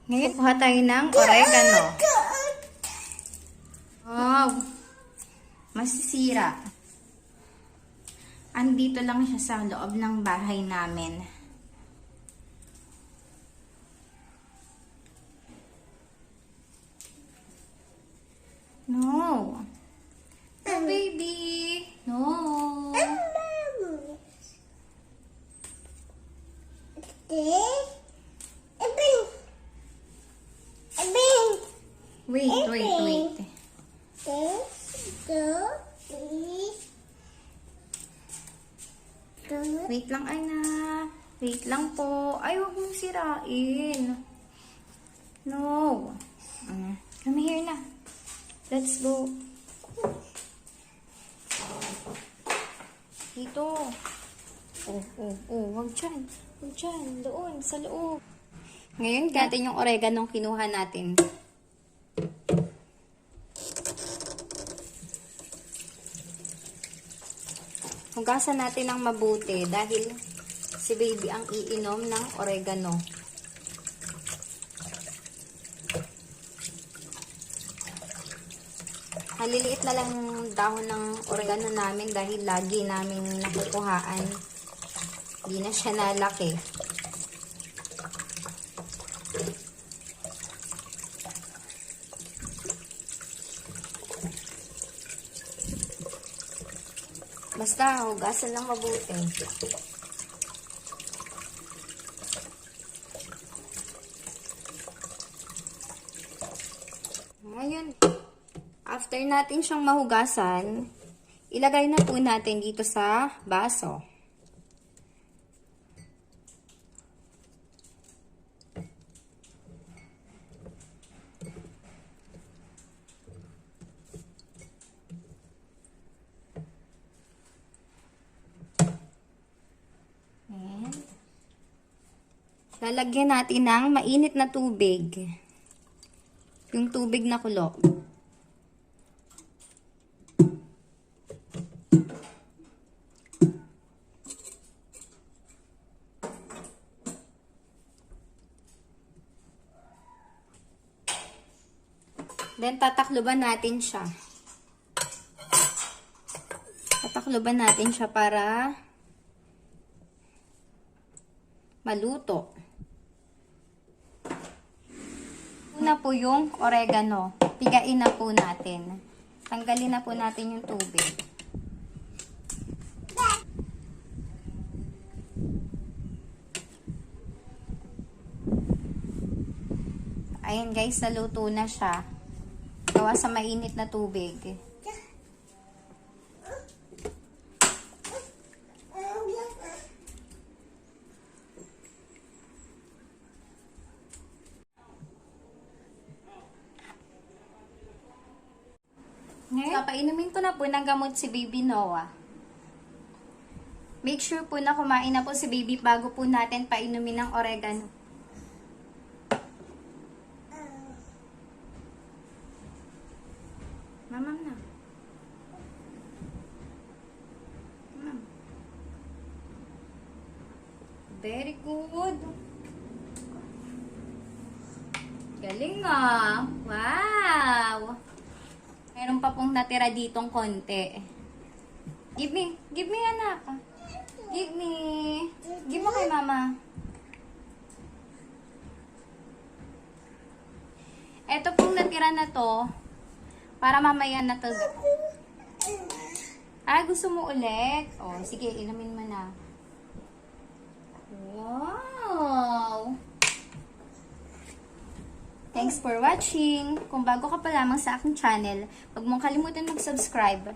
Ngayon, kuha tayo ng oregano. Wow! Masisira. Andito lang siya sa loob ng bahay namin. No! No, baby! No! Wait. Wait lang, anak. Wait lang po. Ay, huwag mong sirain. No. Come here na. Let's go. Dito. Huwag dyan. Huwag dyan. Doon, sa loob. Ngayon, natin yung oregano kinuha natin. Hugasan natin ng mabuti dahil si baby ang iinom ng oregano. Maliliit na lang dahon ng oregano namin dahil lagi naming nakukuhaan. Hindi na siya nalaki. Basta, hugasan lang mabuti. Ngayon, after natin siyang mahugasan, ilagay na po natin dito sa baso. Lalagyan natin ng mainit na tubig. Yung tubig na kulo. Then, tatakluban natin siya. Tatakluban natin siya para maluto. Una po yung oregano. Pigain na po natin. Tanggalin na po natin yung tubig. Ayan guys, naluto na siya. Gawa sa mainit na tubig. Ngayon, painumin ko na po ng gamot si Baby Noah. Make sure po na kumain na po si Baby bago po natin painumin ng oregano. Mamam na. Mamam. Very good. Galing ah. Wow. Meron pa pong natira ditong konti. Give me anak. Give me. Give mo kay mama. Ito pong natira na to, para mamaya na to. Gusto mo ulit? Oh, sige, inumin mo na. Wow! Thanks for watching. Kung bago ka pa lamang sa aking channel, huwag mong kalimutan mag-subscribe